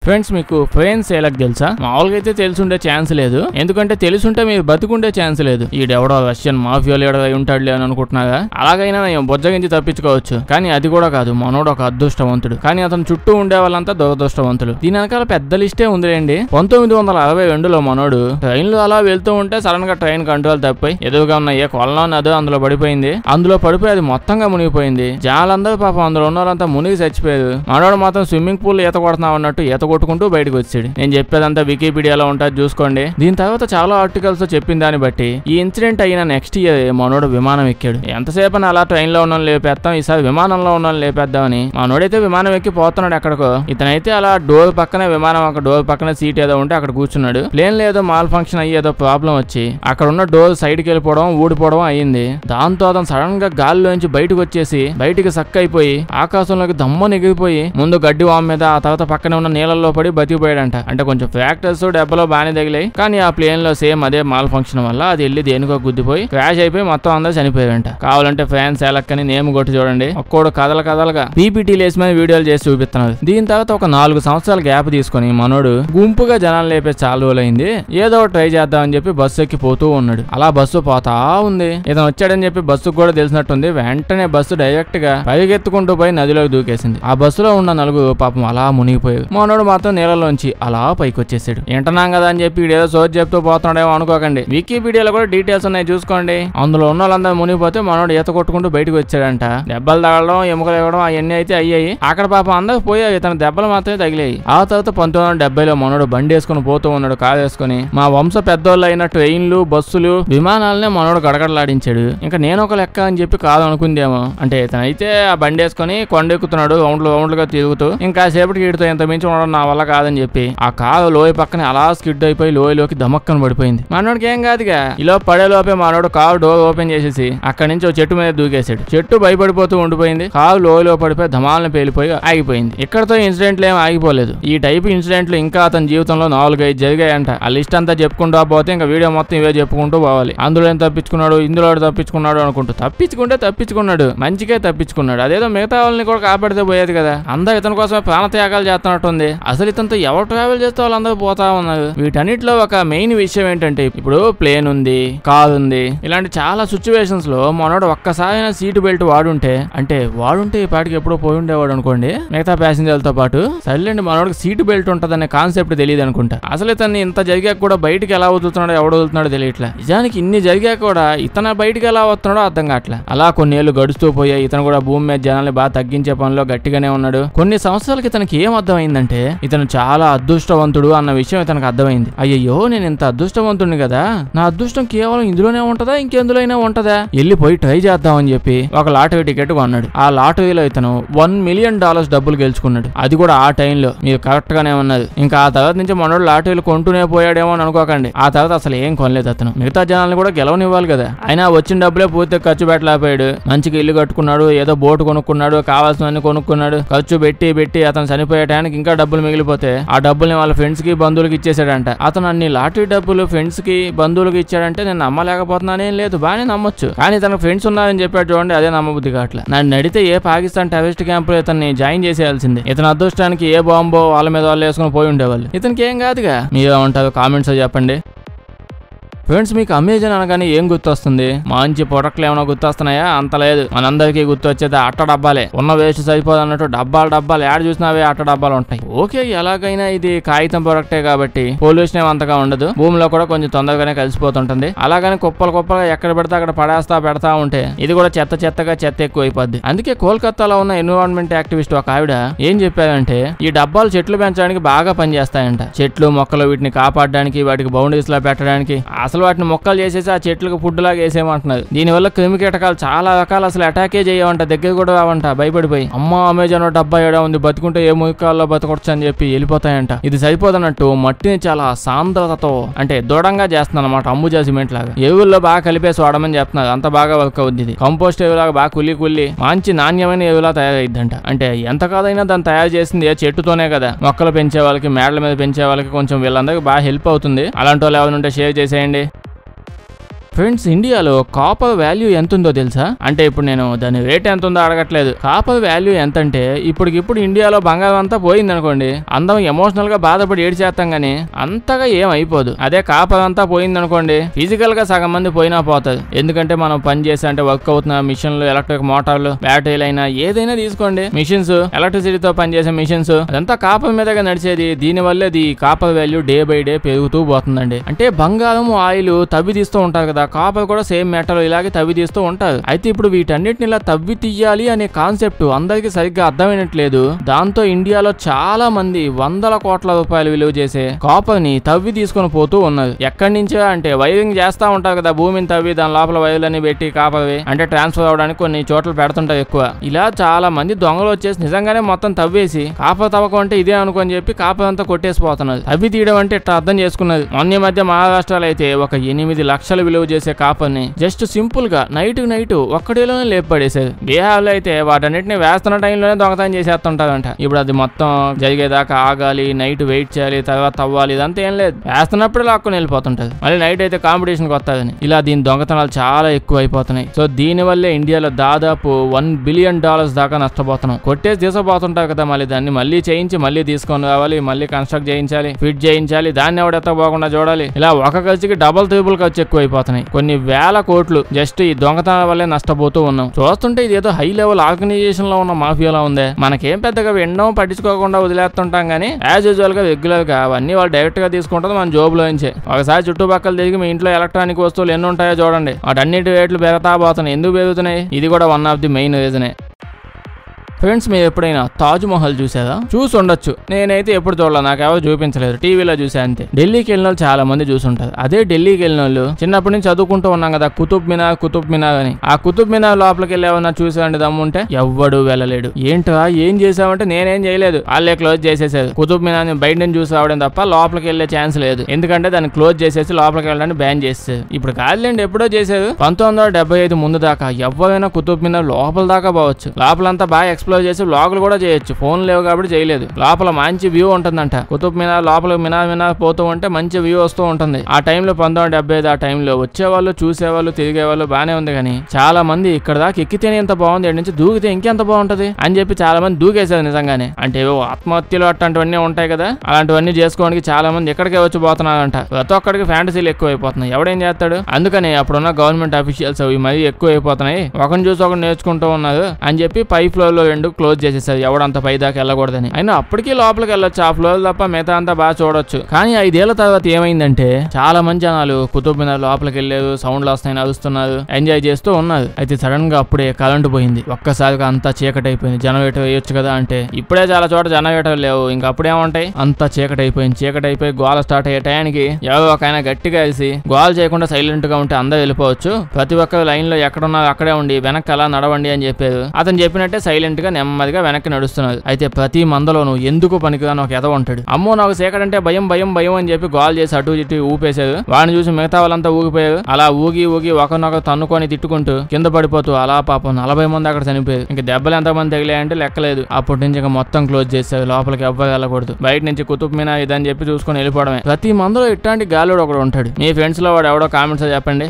Friends మీకు friends సేలక్ తెలుసా? మామూలుగా అయితే తెలుసుండే ఛాన్స్ లేదు, ఎందుకంటే తెలుసుంటే మీరు బతుకుండే ఛాన్స్ లేదు. ఈడెవడో రష్యన్ మాఫియా లీడర్ అయి ఉంటాడులే అని అనుకుంటున్నాగా. అలాగైనా నేను బొజ్జగించి తప్పించుకోవచ్చు, కానీ అది కూడా కాదు. మనోడు ఒక అదృష్టవంతుడు, కానీ అతను చుట్టూ ఉండే వాళ్ళంతా దురదృష్టవంతులు. దీని వెనకాల పెద్ద లిస్టే ఉందిలేండి. 1962లో మనోడు ట్రైన్ లో అలా వెళ్తూ ఉంటే సడన్ గా ట్రైన్ కంట్రోల్ తప్పిపోయి ఎదురుగా ఉన్న ఏ కొలను నదో అందులో పడిపోయింది. అందులో పడిపోయి అది మొత్తంగా మునిగిపోయింది. జనాలందరూ పాపం అందులో ఉన్న వాళ్ళంతా మునిగి చచ్చిపోయారు. మనోడు మాత్రం స్విమ్మింగ్ పూల్ ఈత కొడుతున్నాం అన్నట్టు ఈత కొట్టుకుంటూ బయటకు వచ్చాడు. నేను చెప్పేదంతా వికీపీడియాలో ఉంటుంది, చూసుకోండి. దీని తర్వాత చాలా ఆర్టికల్స్ చెప్పిన దాన్ని బట్టి ఈ ఇన్సిడెంట్ అయిన నెక్స్ట్ ఇయర్ మనోడు విమానం ఎక్కాడు. ఎంతసేపు అలా ట్రైన్ లో ఉన్న లేపేస్తాం, ఈసారి విమానంలో ఉన్న లేపేద్దామని మనోడైతే విమానం ఎక్కి పోతున్నాడు ఎక్కడికో. ఇతనైతే అలా డోర్ పక్కనే విమానం ఒక డోర్ పక్కన సీట్ ఏదో ఉంటే అక్కడ కూర్చున్నాడు. ప్లేన్ లో ఏదో మాల్ ఫంక్షన్ అయ్యి ఏదో ప్రాబ్లం వచ్చి అక్కడ ఉన్న డోర్ సైడ్కి వెళ్ళిపోవడం ఊడిపోవడం అయ్యింది. దాంతో అతను సడన్ గా గాలిలోంచి బయటకు వచ్చేసి బయటికి సక్ అయిపోయి ఆకాశంలోకి దమ్మని ఎగిరిపోయి ముందు గడ్డి వామ్ మీద, ఆ తర్వాత పక్కనే ఉన్న నీళ్ళల్లో పడి బతికిపోయాడంట. అంటే కొంచెం ఫ్రాక్చర్స్ దెబ్బలో బాగానే తగిలాయి, కానీ ఆ ప్లేన్ లో సేమ్ అదే మాల్ ఫంక్షన్ వల్ల అది వెళ్ళి దేనికో గుద్దిపోయి క్రాష్ అయిపోయి మొత్తం అందరూ చనిపోయారంట. కావాలంటే ఫ్యాన్స్ ఎలక్కని నేమ్ కొట్టి చూడండి. ఒక్కోడు కదలగా పీపీటీ లేసిమైన వీడియోలు చేసి చూపిస్తున్నారు. దీని తర్వాత ఒక 4 సంవత్సరాల గ్యాప్ తీసుకుని మనోడు గుంపుగా జనాలు లేపే చాలా రోజులైంది. ఏదో ట్రై చేద్దామని చెప్పి బస్సు ఎక్కి పోతూ ఉన్నాడు. అలా బస్సు పోతా ఉంది. ఇతను వచ్చాడని చెప్పి బస్సుకు కూడా తెలిసినట్టుంది. వెంటనే బస్సు డైరెక్ట్ గా పరిగెత్తుకుంటూ పోయి నదిలోకి దూకేసింది. ఆ బస్సులో ఉన్న 4 పాపం అలా మునిగిపోయారు. మనోడు మాత్రం నీళ్ళలోంచి అలా పైకి వచ్చేసాడు. ఎంటనాం కదా అని చెప్పి ఏదో సోది చెప్తూ పోతున్నాడేమో అనుకోకండి. వికీపీడియాలో కూడా డీటెయిల్స్ ఉన్నాయి, చూసుకోండి. అందులో ఉన్న వాళ్ళందరూ మునిగిపోతే మనోడు ఈత కొట్టుకుంటూ బయటకు వచ్చాడంట. దెబ్బలు తగలడం, ఎముకలు ఇవ్వడం అవన్నీ అయితే అయ్యాయి. అక్కడ పాపం అందరూ పోయాయి, తన దెబ్బలు మాత్రమే తగిలాయి. ఆ తర్వాత 1970లో మనోడు బండి వేసుకుని పోతూ ఉన్నాడు, కారు వేసుకుని. మా వంశ పెద్దోళ్ళు అయిన ట్రైన్లు, బస్సులు, విమానాలనే మనోడు గడగడలాడించాడు. ఇంకా నేను ఒక లెక్క అని చెప్పి కాదు అనుకుందేమో. అంటే ఇతనైతే ఆ బండి వేసుకుని కొండ ఎక్కుతున్నాడు, రౌండ్లుగా తిరుగుతూ. ఇంకా సేపటికి ఈడుతో ఎంత మించి ఉండడం నా వల్ల కాదని చెప్పి ఆ కారు లోయ పక్కన అలా స్కిడ్ అయిపోయి లోయలోకి దమక్కన పడిపోయింది. మనోడికి ఏం కాదుగా. ఇలా పడేలోపే మనోడు కారు డోర్ ఓపెన్ చేసేసి అక్కడి నుంచి ఒక చెట్టు మీద దూకేశాడు. చెట్టు భయపడిపోతూ ఉండిపోయింది. కారు లోయలో పడిపోయి ధమాలను పేలిపోయి ఆగిపోయింది. ఇక్కడతో ఇన్సిడెంట్లు ఏం ఆగిపోలేదు. ఈ టైప్ ఇన్సిడెంట్లు ఇంకా అతని జీవితంలో 4-5 జరిగాయంట. ఆ లిస్ట్ అంతా చెప్పుకుంటూ పోతే ఇంకా వీడియో మొత్తం ఇవే చెప్పుకుంటూ పోవాలి. అందులో ఏం తప్పించుకున్నాడు, ఇందులో తప్పించుకున్నాడు అనుకుంటూ తప్పించుకున్నాడు, మంచిగా తప్పించుకున్నాడు. అదేదో మిగతా వాళ్ళని కూడా కాపాడితే పోయేది కదా. అందరూ ఇతని కోసమే ప్రాణత్యాగాలు చేస్తున్నట్టుంది. అసలు ఇతనితో ఎవరు ట్రావెల్ చేస్తే వాళ్ళందరూ పోతా ఉన్నారు. వీటన్నిటిలో ఒక మెయిన్ విషయం ఏంటంటే, ఇప్పుడు ప్లేన్ ఉంది, కార్ ఉంది, ఇలాంటి చాలా సిచ్యువేషన్స్ లో మనోడు ఒక్కసారి సీట్ బెల్ట్ వాడుంటే ఈ పాటికి ఎప్పుడో పోయి ఉండేవాడు అనుకోండి, మిగతా ప్యాసింజర్లతో పాటు. సర్లేండి, మనోడికి సీట్ బెల్ట్ ఉంటదనే కాన్సెప్ట్ తెలియదు అనుకుంటా. అసలు ఇతన్ని ఇంత జరిగాక కూడా బయటికి ఎలా వదులుతున్నాడో ఎవడు వదులుతున్నాడో తెలియట్లే. నిజానికి ఇన్ని జరిగాక కూడా ఇతను బయటికి ఎలా వస్తున్నాడో అర్థం కావట్లే. అలా కొన్ని ఏళ్ళు గడుస్తూ పోయాయి. ఇతను కూడా భూమి మీద జనాల్ని బాగా తగ్గించే పనిలో గట్టిగానే ఉన్నాడు. కొన్ని సంవత్సరాలకి ఇతనికి ఏం అర్థమైందంటే, ఇతను చాలా అదృష్టవంతుడు అన్న విషయం ఇతనికి అర్థమైంది. అయ్యో, నేను ఇంత అదృష్టవంతుడిని కదా, నా అదృష్టం కేవలం ఇందులోనే ఉంటదా, ఇంకెందులో అయినా ఉంటదా, వెళ్ళిపోయి ట్రై చేద్దామని చెప్పి ఒక లాటరీ టికెట్ కొన్నాడు. ఆ లాటరీలో ఇతను $1 మిలియన్ డబ్బులు గెలుచుకున్నాడు. అది కూడా ఆ టైంలో. మీరు కరెక్ట్ గానే ఉన్నది. ఇంకా ఆ తర్వాత నుంచి మనోడు లాటరీలు కొంటూనే పోయాడేమో అని అనుకోకండి. ఆ తర్వాత అసలు ఏం కొనలేదు అతను. మిగతా జనాలను కూడా గెలవనివ్వాలి కదా. అయినా వచ్చిన డబ్బులే పూర్తిగా ఖర్చు పెట్టలేకపోయాడు. మంచిగా ఇల్లు కట్టుకున్నాడు, ఏదో బోటు కొనుక్కున్నాడు, కావాల్సినవన్నీ కొనుక్కున్నాడు. ఖర్చు పెట్టి అతను చనిపోయే టైంకి ఇంకా డబ్బులు మిగిలిపోతే ఆ డబ్బుల్ని వాళ్ళ ఫ్రెండ్స్ కి, బంధువులకి ఇచ్చేసాడంట. అతను అన్ని లాటరీ డబ్బులు ఫ్రెండ్స్ కి, బంధువులకి ఇచ్చాడంటే నేను నమ్మలేకపోతున్నానేం లేదు, బాగానే నమ్మొచ్చు. కానీ తన ఫ్రెండ్స్ ఉన్నారని చెప్పాడు చూడండి, అదే నమ్మబుద్ధి కావట్లే. నన్ను అడిగితే ఏ పాకిస్తాన్ టెర్రరిస్ట్ క్యాంపులో ఇతన్ని జాయిన్ చేసేయాల్సింది. ఇతని అదృష్టానికి ఏ బాంబో వాళ్ళ మీద వాళ్ళు వేసుకుని పోయి ఉండేవాళ్ళు. ఇతనికి ఏం కాదుగా. మీరేమంటారు కామెంట్స్ చెప్పండి. ఫ్రెండ్స్, మీకు అమెజాన్ అనగానే ఏం గుర్తొస్తుంది? మంచి ప్రొడక్ట్లు ఏమైనా గుర్తొస్తున్నాయా? అంత లేదు. మనందరికీ గుర్తొచ్చేది అట్ట డబ్బాలే. ఉన్న వేస్ట్ సరిపోదు అన్నట్టు డబ్బాలు యాడ్ చూసినావే అట్ట డబ్బాలు ఉంటాయి. ఓకే, ఎలాగైనా ఇది కాగితం ప్రొడక్టే కాబట్టి పొల్యూషన్ ఏమంతగా ఉండదు. భూమిలో కూడా కొంచెం తొందరగానే కలిసిపోతుంటుంది. అలాగని కుప్పలుగా ఎక్కడ పెడితే అక్కడ పెడతా ఉంటే ఇది కూడా చెత్త ఎక్కువ అయిపోద్ది. అందుకే కోల్కతాలో ఉన్న ఎన్విరాన్మెంట్ యాక్టివిస్ట్ ఒక ఆవిడ ఏం చెప్పారంటే, ఈ డబ్బాలు చెట్లు పెంచడానికి బాగా పనిచేస్తాయంట. చెట్లు, మొక్కలు వీటిని కాపాడడానికి, వాటికి బౌండరీస్ లా పెట్టడానికి, అసలు వాటిని మొక్కలు చేసేసి ఆ చెట్లకు ఫుడ్ లాగా వేసేయమంటున్నారు. దీనివల్ల క్రిమి కీటకాలు చాలా రకాలు అసలు అటాకే చేయవంట, దగ్గర కూడా రావంట. భయపడిపోయి అమ్మ అమెజాన్ డబ్బా ఏడా ఉంది, బతుకుంటే ఏ ముఖాల్లో బతకొచ్చు అని చెప్పి వెళ్ళిపోతాయంట. ఇది సరిపోదన్నట్టు మట్టిని చాలా సాంద్రతతో అంటే దృఢంగా చేస్తున్నారు అనమాట, అంబుజా సిమెంట్ లాగా. ఎరువుల్లో బాగా కలిపేసి వాడమని చెప్తున్నారు. అంత బాగా వర్క్ అవుద్ది. ఇది కంపోస్ట్ ఎరువులాగా బాగా కుల్లి మంచి నాణ్యమైన ఎరువులా తయారైద్దంట. అంటే ఎంత కాదైనా దాన్ని తయారు చేసింది ఏ చెట్టుతోనే కదా. మొక్కలు పెంచే వాళ్ళకి, మేడల మీద పెంచే వాళ్ళకి కొంచెం వీళ్ళందరికీ బాగా హెల్ప్ అవుతుంది. అలాంటి వాళ్ళు ఎవరు ఉంటే షేర్ చేసేయండి. ఫ్రెండ్స్, ఇండియాలో కాపర్ వాల్యూ ఎంత ఉందో తెలుసా? అంటే ఇప్పుడు నేను దాని రేట్ ఎంత ఉందో అడగట్లేదు. కాపర్ వాల్యూ ఎంత అంటే ఇప్పటికిప్పుడు ఇండియాలో బంగారం అంతా పోయింది అనుకోండి, అందరం ఎమోషనల్ గా బాధపడి ఏడు చేస్తాం గానీ అంతగా ఏం అయిపోదు. అదే కాపర్ అంతా పోయింది అనుకోండి, ఫిజికల్ గా సగం మంది పోయినా పోతుంది. ఎందుకంటే మనం పని చేసి అంటే వర్క్ అవుతున్న మిషన్లు, ఎలక్ట్రిక్ మోటార్లు, బ్యాటరీలు అయినా ఏదైనా తీసుకోండి, మిషన్స్, ఎలక్ట్రిసిటీతో పనిచేసే మిషన్స్ అదంతా కాపర్ మీదగా నడిచేది. దీని వల్ల copper value day by day పెరుగుతూ పోతుందండి. అంటే బంగారం, ఆయిల్ తవ్వి తీస్తూ ఉంటారు కదా, కాపర్ కూడా సేమ్ మెటల్ ఇలాగే తవ్వి తీస్తూ ఉంటారు. అయితే ఇప్పుడు వీటన్నిటిని ఇలా తవ్వి తీయాలి అనే కాన్సెప్ట్ అందరికి సరిగ్గా అర్థమైనట్లేదు. దాంతో ఇండియాలో చాలా మంది వందల కోట్ల రూపాయలు విలువ చేసే కాపర్ ని తవ్వి తీసుకొని పోతూ ఉన్నారు. ఎక్కడి నుంచో అంటే వైరింగ్ చేస్తా ఉంటారు కదా, భూమిని తవ్వి దాని లోపల వైర్లన్నీ పెట్టి కాపర్వి అంటే ట్రాన్స్ఫర్ అవడానికి కొన్ని చోట్ల పెడుతుంటారు ఎక్కువ. ఇలా చాలా మంది దొంగలు వచ్చేసి నిజంగానే మొత్తం తవ్వేసి కాపర్ తవ్వకం అంటే ఇదే అనుకొని చెప్పి కాపర్ అంతా కొట్టేసిపోతున్నారు. తవ్వి తీయడం అంటే ఇట్లా అర్థం చేసుకున్నది. మొన్న మధ్య మహారాష్ట్రలో అయితే ఒక 8 లక్షలు విలువ చేసే కాపర్ ని జస్ట్ సింపుల్ గా నైట్ ఒక్కడేలోనే లేపడేసేది. బీహార్లో అయితే వాటన్నిటిని వేస్తున్న టైంలోనే దొంగతనం చేసేస్తుంటారంట. ఇప్పుడు అది మొత్తం జరిగేదాకా ఆగాలి, నైట్ వెయిట్ చేయాలి, తర్వాత తవ్వాలి, ఇదంతా ఏం లేదు. వేస్తున్నప్పుడు లాక్కుని వెళ్ళిపోతుంటది. మళ్ళీ నైట్ అయితే కాంపిటీషన్ వస్తుందని ఇలా దీని దొంగతనాలు చాలా ఎక్కువ అయిపోతున్నాయి. సో దీని వల్లే ఇండియాలో దాదాపు $1 బిలియన్ దాకా నష్టపోతున్నాం. కొట్టేసి తీసుకుపోతుంటారు కదా, మళ్ళీ దాన్ని మళ్ళీ చేయించి మళ్ళీ తీసుకొని రావాలి, మళ్ళీ కన్స్ట్రక్ట్ చేయించాలి, ఫిట్ చేయించాలి, దాన్ని ఎవడెత్తపోకుండా చూడాలి. ఇలా ఒక ఖర్చుకి డబుల్ ట్రిపుల్ ఖర్చు ఎక్కువ అయిపోతున్నాయి. కొన్ని వేల కోట్లు జస్ట్ ఈ దొంగతనాల వల్లే నష్టపోతూ ఉన్నాం. చూస్తుంటే ఇదేదో హై లెవెల్ ఆర్గనైజేషన్ లో ఉన్న మాఫియాలో ఉందే. మనకేం పెద్దగా వినడం పట్టించుకోకుండా వదిలేస్తుంటాం గానీ యాజ్ యూజువల్ గా రెగ్యులర్ గా అవన్నీ వాళ్ళు డైరెక్ట్ గా తీసుకుంటారు మన జోబులో నుంచే. ఒకసారి చుట్టుపక్కల తిరిగి మీ ఇంట్లో ఎలక్ట్రానిక్ వస్తువులు ఎన్ని ఉంటాయో చూడండి, వాటన్నిటి రేట్లు పెరుగుతా పోతున్నాయి. ఎందుకు పెరుగుతున్నాయి? ఇది కూడా వన్ ఆఫ్ ది మెయిన్ రీజనే. ఫ్రెండ్స్, మీరు ఎప్పుడైనా తాజ్ మహల్ చూసారా? చూసి ఉండొచ్చు. నేనైతే ఎప్పుడు చూడలేదు, నాకు ఎవరు చూపించలేదు, టీవీలో చూసా అంతే. ఢిల్లీకి వెళ్ళిన వాళ్ళు చాలా మంది చూసుంటారు. అదే ఢిల్లీకి వెళ్ళిన వాళ్ళు చిన్నప్పటి నుంచి చదువుకుంటూ ఉన్నాం కదా, కుతుబ్ మినార్ అని. ఆ కుతుబ్ మినార్ లోపలికి వెళ్ళేవన్నా చూసాండి దమ్ముంటే ఎవ్వడు వెళ్ళలేడు. ఏంట్రా ఏం చేసావంటే నేనేం చేయలేదు, వాళ్ళే క్లోజ్ చేసేసారు. కుతుబ్ మినార్ బయట నుంచి చూసి రావడం తప్ప లోపలికి వెళ్ళే ఛాన్స్ లేదు. ఎందుకంటే దాన్ని క్లోజ్ చేసేసి లోపలికి వెళ్ళడానికి బ్యాన్ చేసేది. ఇప్పుడు కాదులేండి, ఎప్పుడో చేశారు. 1975 ముందు దాకా ఎవరైనా కుతుబ్ మినార్ లోపల దాకా పోవచ్చు. లోపలంతా బాగా ఎక్స్ప్లోర్ చేసి వ్లాగులు కూడా చేయొచ్చు. ఫోన్ లేవు కాబట్టి చేయలేదు. లోపల మంచి వ్యూ ఉంటుందంట. కుతుబ్ మినార్ లోపల మినార్ పోతూ ఉంటే మంచి వ్యూ వస్తూ ఉంటుంది. ఆ టైంలో 1975 ఆ టైంలో వచ్చేవాళ్ళు, చూసేవాళ్ళు, తిరిగేవాళ్ళు బానే ఉంది. కానీ చాలా మంది ఇక్కడ దాకా ఎక్కితేనే ఎంత బాగుంది, ఎక్కడి నుంచి దూకితే ఇంకెంత బాగుంటది అని చెప్పి చాలా మంది దూకేశారు. నిజంగానే అంటే ఆత్మహత్యలు అట్లాంటివన్నీ ఉంటాయి కదా, అలాంటివన్నీ చేసుకోవడానికి చాలా మంది ఇక్కడికే వచ్చి పోతున్నారంట. ప్రతి ఒక్కడికి ఫ్యాంటసీలు ఎక్కువ అయిపోతున్నాయి. ఎవడేం చేస్తాడు? అందుకని అప్పుడున్న గవర్నమెంట్ అఫీషియల్స్ అవి మరీ ఎక్కువ అయిపోతున్నాయి. ఒకరిని చూసి ఒకరు నేర్చుకుంటూ ఉన్నారు అని చెప్పి పై ఫ్లోర్ లో 2 క్లోజ్ చేసేసారు. ఎవడంత పై దాకా వెళ్ళకూడదని. అయినా అప్పటికీ లోపలికి వెళ్ళొచ్చు, ఆ ఫ్లోర్ తప్ప మిగతా అంతా బాగా చూడొచ్చు. కానీ 5 ఏళ్ల తర్వాత ఏమైందంటే చాలా మంది జనాలు కుతుబ్ మినార్ లోపలికి వెళ్ళారు, సౌండ్లు వస్తాయి, నడుస్తున్నారు, ఎంజాయ్ చేస్తూ ఉన్నారు. అయితే సడన్ గా అప్పుడే కరెంటు పోయింది. ఒక్కసారిగా అంతా చీకటి అయిపోయింది. జనరేటర్ వేయొచ్చు కదా అంటే ఇప్పుడే చాలా చోట జనరేటర్ లేవు, ఇంకా అప్పుడేముంటాయి, అంతా చీకటి అయిపోయింది. చీకటి అయిపోయి గోల స్టార్ట్ అయ్యే టయానికి ఎవరో ఒక ఆయన గట్టిగా వేసి గోల చేయకుండా సైలెంట్ గా ఉంటే అందరూ వెళ్ళిపోవచ్చు, ప్రతి ఒక్కరు లైన్ లో ఎక్కడున్నారు అక్కడే ఉండి వెనక్కి అలా నడవండి అని చెప్పారు. అతను చెప్పినట్టే సైలెంట్ గా నెమ్మదిగా వెనక్కి నడుస్తున్నారు. అయితే ప్రతి మందలోనూ ఎందుకు పనికిరాని ఒక ఎద ఉంటాడు. అమ్మో నాకు చీకటంటే భయం భయం భయం అని చెప్పి గోల్ చేసి అటు ఇటు ఊపేశారు. వాడిని చూసి మిగతా వాళ్ళంతా ఊగిపోయారు. అలా ఊగి ఒకరినొకరు తన్నుకొని తిట్టుకుంటూ కింద పడిపోతూ అలా పాపం 40 మంది అక్కడ చనిపోయారు. ఇంక దెబ్బలు ఎంతమంది తగిలాయంటే లెక్కలేదు. అప్పటి నుంచి ఇంకా మొత్తం క్లోజ్ చేశారు. లోపలికి ఎవ్వరు వెళ్ళకూడదు. బయట నుంచి కుతుబ్ మినార్ ఇదని చెప్పి చూసుకొని వెళ్ళిపోవడమే. ప్రతి మందులో ఇట్లాంటి గాలుడు ఒకడు ఉంటాడు. మీ ఫ్రెండ్స్ లో వాడు ఎవడో కామెంట్స్ చెప్పండి.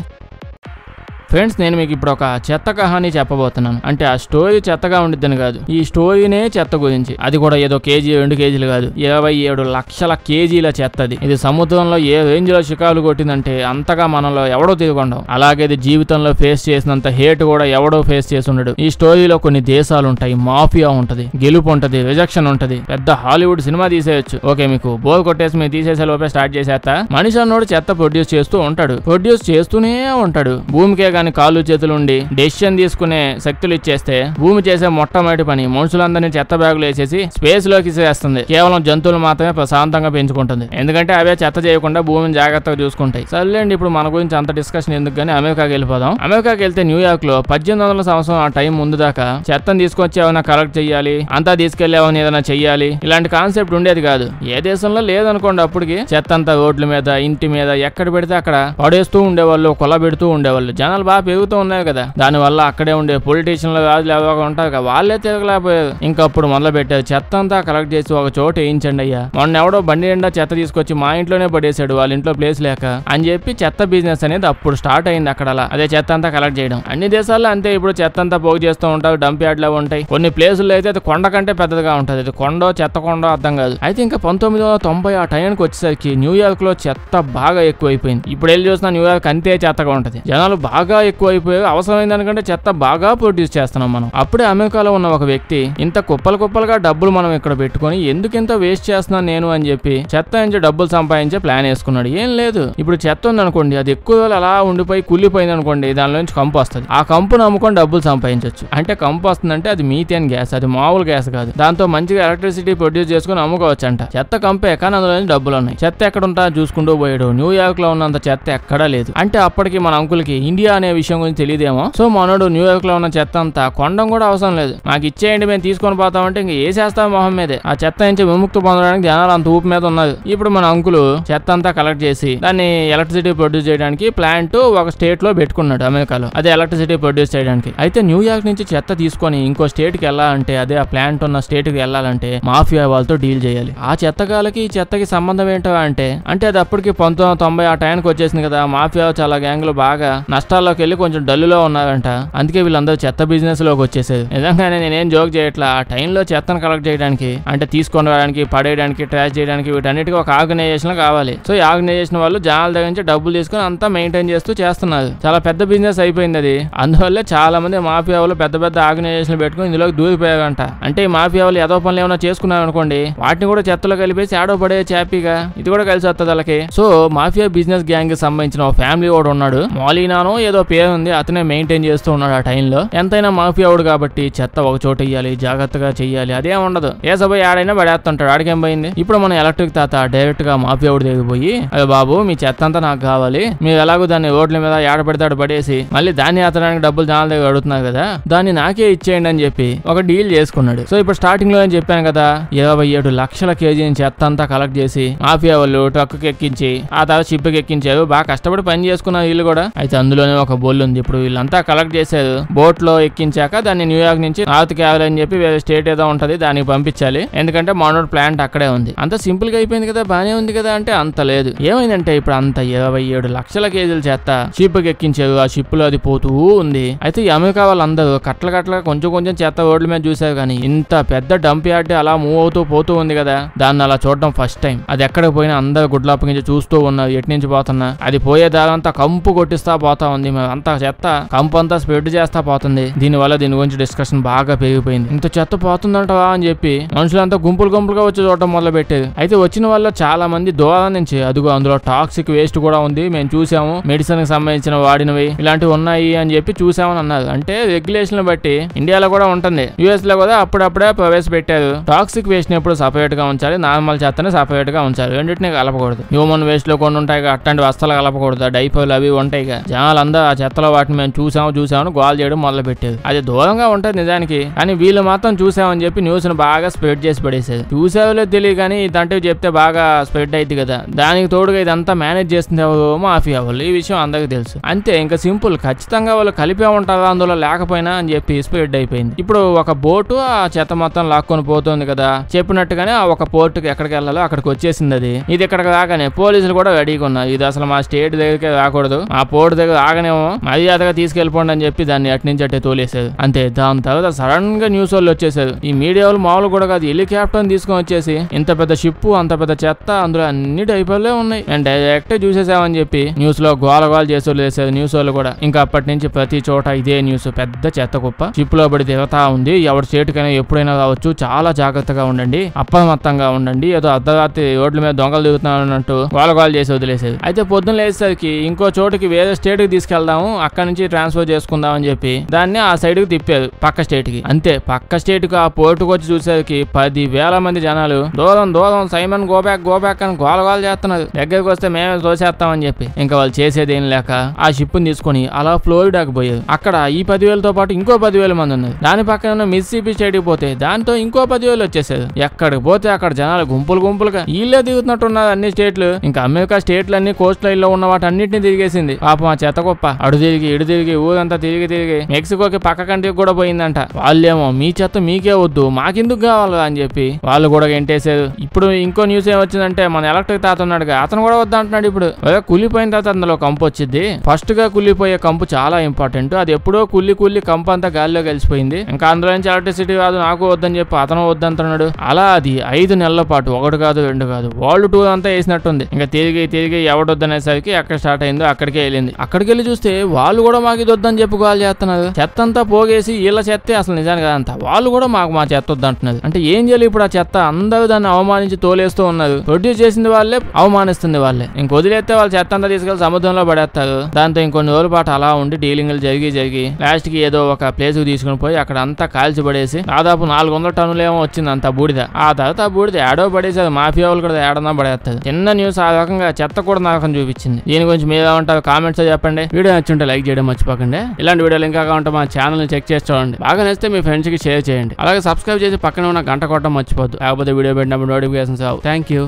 ఫ్రెండ్స్, నేను మీకు ఇప్పుడు ఒక చెత్త కహాని చెప్పబోతున్నాను. అంటే ఆ స్టోరీ చెత్తగా ఉండిద్దని కాదు, ఈ స్టోరీనే చెత్త గురించి. అది కూడా ఏదో కేజీ 2 కేజీలు కాదు, 27 లక్షల కేజీల చెత్తది. ఇది సముద్రంలో ఏ రేంజ్ లో షికారులు కొట్టిందంటే అంతగా మనలో ఎవడో తిరుగుండవు. అలాగే ఇది జీవితంలో ఫేస్ చేసినంత హేట్ కూడా ఎవడో ఫేస్ చేసి ఉండడు. ఈ స్టోరీలో కొన్ని దేశాలు ఉంటాయి, మాఫియా ఉంటది, గెలుపు ఉంటది, రిజెక్షన్ ఉంటది, పెద్ద హాలీవుడ్ సినిమా తీసేయచ్చు. ఓకే, మీకు బోర్ కొట్టేసి మీరు తీసేసే లోపే స్టార్ట్ చేసేస్తా. మనిషి అన్నోడు చెత్త ప్రొడ్యూస్ చేస్తూ ఉంటాడు, ప్రొడ్యూస్ చేస్తూనే ఉంటాడు. భూమికే కానీ కాళ్ళు చేతులు ఉండి డెసిషన్ తీసుకునే శక్తులు ఇచ్చేస్తే భూమి చేసే మొట్టమొదటి పని మనుషులందరినీ చెత్త బ్యాగులు వేసేసి స్పేస్ లోకి చేస్తుంది. కేవలం జంతువులు మాత్రమే ప్రశాంతంగా పెంచుకుంటుంది. ఎందుకంటే అవే చెత్త చేయకుండా భూమిని జాగ్రత్తగా చూసుకుంటాయి. సర్లేండి, ఇప్పుడు మన గురించి అంత డిస్కషన్ ఎందుకు కానీ అమెరికాకి వెళ్ళిపోదాం. అమెరికాకి వెళ్తే న్యూయార్క్ లో 1800 సంవత్సరం ఆ టైం ముందు దాకా చెత్తను తీసుకొచ్చి ఏమైనా కలెక్ట్ చెయ్యాలి, అంతా తీసుకెళ్లేవని ఏదైనా చెయ్యాలి, ఇలాంటి కాన్సెప్ట్ ఉండేది కాదు. ఏ దేశంలో లేదనుకోండి అప్పటికి. చెత్త అంతా రోడ్ల మీద, ఇంటి మీద ఎక్కడ పెడితే అక్కడ పడేస్తూ ఉండేవాళ్ళు, కొల పెడుతూ ఉండేవాళ్ళు. జనాలు బాగా పెరుగుతూ ఉన్నాయి కదా, దాని వల్ల అక్కడే ఉండే పొలిటీషియన్లు ఎవరో ఉంటారు కదా, వాళ్ళే తిరగలేకపోయారు. ఇంకప్పుడు మొదలు పెట్టారు చెత్త అంతా కలెక్ట్ చేసి ఒక చోట వేయించండి అయ్యా. మొన్న ఎవడో బండి నిండా చెత్త తీసుకొచ్చి మా ఇంట్లోనే పడేశాడు, వాళ్ళ ఇంట్లో ప్లేస్ లేక అని చెప్పి చెత్త బిజినెస్ అనేది అప్పుడు స్టార్ట్ అయింది అక్కడ. అదే చెత్త అంతా కలెక్ట్ చేయడం అన్ని దేశాల్లో అంతే. ఇప్పుడు చెత్త అంతా పోగు చేస్తూ ఉంటారు, డంప్ యార్డ్ లో ఉంటాయి. కొన్ని ప్లేసుల్లో అయితే అది కొండ కంటే పెద్దగా ఉంటది, అది కొండో చెత్త కొండో అర్థం కాదు. అయితే ఇంకా 1990 ఆ టైంకి వచ్చేసరికి న్యూయార్క్ లో చెత్త బాగా ఎక్కువైపోయింది. ఇప్పుడు వెళ్ళి చూసినా న్యూయార్క్ అంతే చెత్తగా ఉంటది, జనాలు బాగా ఎక్కువైపోయారు. అవసరమైన దానికంటే చెత్త బాగా ప్రొడ్యూస్ చేస్తున్నాం మనం. అప్పుడే అమెరికాలో ఉన్న ఒక వ్యక్తి ఇంత కుప్పలుగా డబ్బులు మనం ఇక్కడ పెట్టుకొని ఎందుకు ఇంత వేస్ట్ చేస్తున్నాను నేను అని చెప్పి చెత్త నుంచి డబ్బులు సంపాదించే ప్లాన్ వేసుకున్నాడు. ఏం లేదు, ఇప్పుడు చెత్త ఉంది అనుకోండి, అది ఎక్కువ రోజులు అలా ఉండిపోయి కుళ్ళిపోయింది అనుకోండి, దానిలో నుంచి కంపు వస్తుంది. ఆ కంపును అమ్ముకొని డబ్బులు సంపాదించవచ్చు. అంటే కంపు వస్తుందంటే అది మీథేన్ గ్యాస్, అది మామూలు గ్యాస్ కాదు. దాంతో మంచిగా ఎలక్ట్రిసిటీ ప్రొడ్యూస్ చేసుకుని అమ్ముకోవచ్చు అంట. చెత్త కంపే, కానీ అందులో నుంచి డబ్బులు ఉన్నాయి. చెత్త ఎక్కడ ఉంటా చూసుకుంటూ పోయాడు. న్యూయార్క్ లో ఉన్నంత చెత్త ఎక్కడా లేదు. అంటే అప్పటికి మన అంకుల్కి ఇండియా అనే విషయం గురించి తెలియదేమో. సో మనోడు న్యూయార్క్ లో ఉన్న చెత్త అంతా కొండం కూడా అవసరం లేదు, మాకు ఇచ్చేయండి మేము తీసుకొని పోతామంటే ఇంక ఏ చేస్తాం మొహం మీదే. ఆ చెత్త నుంచి విముక్తి పొందడానికి జనాలు అంత ఊపు మీద ఉన్నారు. ఇప్పుడు మన అంకులు చెత్త అంతా కలెక్ట్ చేసి దాన్ని ఎలక్ట్రిసిటీ ప్రొడ్యూస్ చేయడానికి ప్లాంట్ ఒక స్టేట్ లో పెట్టుకున్నాడు అమెరికాలో, అదే ఎలక్ట్రిసిటీ ప్రొడ్యూస్ చేయడానికి. అయితే న్యూయార్క్ నుంచి చెత్త తీసుకొని ఇంకో స్టేట్ కి వెళ్ళాలంటే, అదే ఆ ప్లాంట్ ఉన్న స్టేట్ కి వెళ్ళాలంటే మాఫియా వాళ్ళతో డీల్ చేయాలి. ఆ చెత్తగాలకి ఈ చెత్తకి సంబంధం ఏంటో అంటే అది అప్పటికి 1990 ఆ టైంకి వచ్చేసింది కదా. మాఫియా చాలా గ్యాంగ్లు బాగా నష్టాల్లోకి వెళ్ళి కొంచెం డల్లులో ఉన్నారంట. అందుకే వీళ్ళందరూ చెత్త బిజినెస్ లోకి వచ్చేసేది. నిజంగానే నేనేం జోక్ చేయట్లా. ఆ టైంలో చెత్తను కలెక్ట్ చేయడానికి, అంటే తీసుకొని రావడానికి, పడేయడానికి, ట్రాష్ చేయడానికి వీటన్నిటికీ ఒక ఆర్గనైజేషన్ కావాలి. సో ఈ ఆర్గనైజేషన్ వాళ్ళు జనాల దగ్గర నుంచి డబ్బులు తీసుకుని అంతా మెయింటైన్ చేస్తూ చేస్తున్నారు. చాలా పెద్ద బిజినెస్ అయిపోయింది అది. అందువల్లే చాలా మంది మాఫియా వాళ్ళు పెద్ద పెద్ద ఆర్గనైజేషన్ పెట్టుకుని ఇందులోకి దూరిపోయారంట. అంటే ఈ మాఫియా వాళ్ళు ఏదో పనులు ఏమైనా చేసుకున్నారు అనుకోండి, వాటిని కూడా చెత్తలో కలిపేసి ఆడో పడే హ్యాపీగా ఇది కూడా కలిసి వస్తుంది వాళ్ళకి. సో మాఫియా బిజినెస్ గ్యాంగ్ కి సంబంధించిన ఒక ఫ్యామిలీ వాడు ఉన్నాడు, మాలినానో ఏదో పేరు ఉంది, అతనే మెయింటైన్ చేస్తూ ఉన్నాడు ఆ టైంలో. ఎంతైనా మాఫియా వాడు కాబట్టి చెత్త ఒక చోట ఇయ్యాలి, జాగ్రత్తగా చెయ్యాలి, అదేం ఉండదు. ఏ సభ ఆడైనా పడేస్తుంటాడు, ఆడికేం పోయింది. ఇప్పుడు మన ఎలక్ట్రిక్ తాత డైరెక్ట్ గా మాఫియా వాడు దగ్గర పోయి, అదే బాబు మీ చెత్త అంతా నాకు కావాలి, మీరు ఎలాగో దాన్ని రోడ్ల మీద ఏడ పెడతాడు పడేసి మళ్ళీ దాన్ని అతడానికి డబ్బులు జనాల దగ్గర అడుగుతున్నారు కదా, దాన్ని నాకే ఇచ్చేయండి అని చెప్పి ఒక డీల్ చేసుకున్నాడు. సో ఇప్పుడు స్టార్టింగ్ లో నేను చెప్పాను కదా, 27 లక్షల కేజీని చెత్త అంతా కలెక్ట్ చేసి మాఫియా వాళ్ళు ట్రక్ ఎక్కించి ఆ తర్వాత షిప్ కి ఎక్కించారు. బాగా కష్టపడి పని చేసుకున్నారు వీళ్ళు కూడా. అయితే అందులోనే ఒక బోల్ ఉంది. ఇప్పుడు వీళ్ళంతా కలెక్ట్ చేశారు, బోట్ లో ఎక్కించాక దాన్ని న్యూయార్క్ నుంచి నార్త్ క్యారోలైనా అని చెప్పి వేరే స్టేట్ ఏదో ఉంటది దానికి పంపించాలి, ఎందుకంటే మనోడ్ ప్లాంట్ అక్కడే ఉంది. అంత సింపుల్ గా అయిపోయింది కదా, బానే ఉంది కదా అంటే అంత లేదు. ఏమైందంటే ఇప్పుడు అంత 27 లక్షల కేజీల చెత్త షిప్ కి ఎక్కించారు, ఆ షిప్ లో అది పోతూ ఉంది. అయితే ఈ అమెరికా వాళ్ళందరూ కట్ల కొంచెం చెత్త రోడ్ల మీద చూసారు, కానీ ఇంత పెద్ద డంప్ యార్డ్ అలా మూవ్ అవుతూ పోతూ ఉంది కదా, దాన్ని అలా చూడడం ఫస్ట్ టైం. అది ఎక్కడికి పోయినా అందరు గుడ్లప్పగించి చూస్తూ ఉన్నారు, ఎటు నుంచి పోతున్నా. అది పోయే దారంతా కంపు కొట్టిస్తా పోతా ఉంది, అంతా చెత్త కంపు అంతా స్ప్రెడ్ చేస్తా పోతుంది. దీనివల్ల దీని గురించి డిస్కషన్ బాగా పెరిగిపోయింది. ఇంత చెత్త పోతుందంటవా అని చెప్పి మనుషులంతా గుంపులుగా వచ్చి చూడటం మొదలు పెట్టేది. అయితే వచ్చిన వల్ల చాలా మంది దూరం నుంచి అదుగో అందులో టాక్సిక్ వేస్ట్ కూడా ఉంది, మేము చూసాము, మెడిసిన్ కి సంబంధించిన వాడినవి ఇలాంటివి ఉన్నాయి అని చెప్పి చూసామని అన్నారు. అంటే రెగ్యులేషన్ బట్టి ఇండియాలో కూడా ఉంటుంది, యుఎస్ లో కూడా అప్పుడప్పుడే ప్రవేశపెట్టారు. టాక్సిక్ వేస్ట్ ని ఎప్పుడు సపరేట్ గా ఉంచాలి, నార్మల్ చెత్తని సపరేట్ గా ఉంచాలి, రెండింటినీ కలపకూడదు. హ్యూమన్ వేస్ట్ లో కొన్ని ఉంటాయి, అట్లాంటి వస్తలు కలపకూడదు. డైపర్లు అవి ఉంటాయి, జనాలందరూ ఆ చెత్తలో వాటిని మేము చూసామని గోల్ చేయడం మొదలు పెట్టేది. అది దూరంగా ఉంటది నిజానికి, కానీ వీళ్ళు మాత్రం చూసామని చెప్పి న్యూస్ ని బాగా స్ప్రెడ్ చేసి పడేసేది. చూసేవాళ్ళే తెలియదు, కానీ ఇదంటివి చెప్తే బాగా స్ప్రెడ్ అయింది కదా. దానికి తోడుగా ఇదంతా మేనేజ్ చేస్తుంది ఎవరు, మాఫియా వాళ్ళు. ఈ విషయం అందరికి తెలుసు. అంతే, ఇంకా సింపుల్. ఖచ్చితంగా వాళ్ళు కలిపే ఉంటారు అందులో లేకపోయినా అని చెప్పి స్ప్రెడ్ అయిపోయింది. ఇప్పుడు ఒక బోటు ఆ చెత్త మొత్తం లాక్కొని పోతుంది కదా, చెప్పినట్టుగానే ఆ ఒక పోర్టుకి ఎక్కడికి వెళ్ళాలో అక్కడికి వచ్చేసింది. అది ఇది ఇక్కడికి రాగానే పోలీసులు కూడా రెడీగా ఉన్నారు, ఇది అసలు మా స్టేట్ దగ్గరికి రాకూడదు, ఆ పోర్టు దగ్గర ఆగనేమో, మర్యాదగా తీసుకెళ్లిపోండి అని చెప్పి దాన్ని అటు నుంచి అట్టే తోలేశారు. అంతే, దాని తర్వాత సడన్ గా న్యూస్ వాళ్ళు వచ్చేసారు. ఈ మీడియా వాళ్ళు మామూలు కూడా కాదు, హెలికాప్టర్ తీసుకొని వచ్చేసి ఇంత పెద్ద షిప్, అంత పెద్ద చెత్త, అందులో అన్ని డైపర్లే ఉన్నాయి, నేను డైరెక్ట్ చూసేసామని చెప్పి న్యూస్ లో గోల చేసి వదిలేసారు న్యూస్ వాళ్ళు కూడా. ఇంకా అప్పటి నుంచి ప్రతి చోట ఇదే న్యూస్, పెద్ద చెత్త కుప్ప షిప్ లో పడి దిగుతా ఉంది. ఎవరి స్టేట్ కైనా ఎప్పుడైనా రావచ్చు, చాలా జాగ్రత్తగా ఉండండి, అప్రమత్తంగా ఉండండి, ఏదో అర్ధరాత్రి రోడ్ల మీద దొంగలు దిగుతున్నారు అన్నట్టు గోల చేసి వదిలేసేది. అయితే పొద్దున్న లేచేసరికి ఇంకో చోటుకి వేరే స్టేట్ కి తీసుకెళ్దాము, అక్కడ నుంచి ట్రాన్స్ఫర్ చేసుకుందాం అని చెప్పి దాన్ని ఆ సైడ్ కి తిప్పారు, పక్క స్టేట్ కి. అంతే, పక్క స్టేట్ కి ఆ పోర్టుకు వచ్చి చూసేసరికి 10,000 మంది జనాలు దూరం సైమన్ గోబ్యాక్ అని గోల చేస్తున్నారు. దగ్గరికి వస్తే మేమే తోసేస్తామని చెప్పి ఇంకా వాళ్ళు చేసేది ఏం లేక ఆ షిప్ ని తీసుకుని అలా ఫ్లోరిడాకి పోయారు. అక్కడ ఈ 10,000తో పాటు ఇంకో 10,000 మంది ఉన్నారు. దాని పక్కన ఉన్న మిసిసిపి స్టేట్ కి పోతే దాంతో ఇంకో 10,000 వచ్చేసారు. ఎక్కడికి పోతే అక్కడ జనాలు గుంపులుగా వీళ్ళే దిగుతున్నట్టున్నారు అన్ని స్టేట్లు. ఇంకా అమెరికా స్టేట్లన్నీ కోస్ట్ లైన్ లో ఉన్న వాటి అన్నింటినీ తిరిగేసింది పాపం ఆ చెత్త గొప్ప. అడు తిరిగి ఇడు తిరిగి ఊరంతా తిరిగి మెక్సికోకి పక్క కంట్రీకి కూడా పోయిందంట. వాళ్ళేమో మీ చెత్త మీకే వద్దు మాకెందుకు కావాలి అని చెప్పి వాళ్ళు కూడా ఎంటేసారు. ఇప్పుడు ఇంకో న్యూస్ ఏమొచ్చిందంటే మన ఎలక్ట్రిక్ తాత ఉన్నాడుగా అతను కూడా వద్ద అంటున్నాడు. ఇప్పుడు కుళ్ళిపోయిన తర్వాత అందులో కంపు వచ్చింది. ఫస్ట్ గా కుళ్ళిపోయే కంపు చాలా ఇంపార్టెంట్. అది ఎప్పుడో కుళ్ళి కంపు అంతా గాలిలో కలిసిపోయింది. ఇంకా అందులో నుంచి ఎలక్ట్రిసిటీ కాదు నాకు వద్దని చెప్పి అతను వద్దంటున్నాడు. అలా అది 5 నెలల పాటు 1 కాదు 2 కాదు వరల్డ్ టూర్ అంతా వేసినట్టుంది. ఇంకా తిరిగి ఎవడొద్దనేసరికి ఎక్కడ స్టార్ట్ అయిందో అక్కడికే వెళ్ళింది. అక్కడికి వెళ్ళి చూస్తే వాళ్ళు కూడా మాకు ఇది వద్దని చెప్పి కాల్ చేస్తున్నారు. చెత్త అంతా పోగేసి వీళ్ళ చెత్తే అసలు నిజానికి కాదంతా. వాళ్ళు కూడా మా చెత్త వద్దంటున్నారు. అంటే ఏం చేయాలి ఇప్పుడు? ఆ చెత్త అందరూ దాన్ని అవమానించి తోలేస్తూ ఉన్నారు. ప్రొడ్యూస్ చేసింది వాళ్ళే, అవమానిస్తుంది వాళ్ళే. ఇంక వదిలేస్తే వాళ్ళు చెత్త అంతా తీసుకెళ్లి సముద్రంలో పడేస్తారు. దాంతో ఇంకొన్ని రోజుల పాటు అలా ఉండి డీలింగ్లు జరిగి లాస్ట్ కి ఏదో ఒక ప్లేస్ కు తీసుకుని పోయి అక్కడ అంతా కాల్చి పడేసి దాదాపు 400 టన్నులు ఏమో వచ్చింది అంత బూడిద. ఆ తర్వాత ఆ బూడిద ఏడో పడేసారు. మాఫియా వాళ్ళు కూడా ఏడన్నా పడేస్తారు. చిన్న న్యూస్ ఆ రకంగా చెత్త కూడా నరకం చూపించింది. దీని గురించి మీరు ఏమంటారు కామెంట్స్ చెప్పండి. వీడియో నచ్చుంటే లైక్ చేయడం మర్చిపోకండి. ఇలాంటి వీడియోలు ఇంకా కావాలంటే మా ఛానల్ ని చెక్ చేసి చూడండి. బాగా నచ్చితే మీ ఫ్రెండ్స్ కి షేర్ చేయండి. అలాగే సబ్స్క్రైబ్ చేసి పక్కన ఉన్న గంట కొట్టడం మర్చిపోద్దు. లేకపోతే వీడియో పెట్టినప్పుడు నోటిఫికేషన్స్ రావు. Thank you.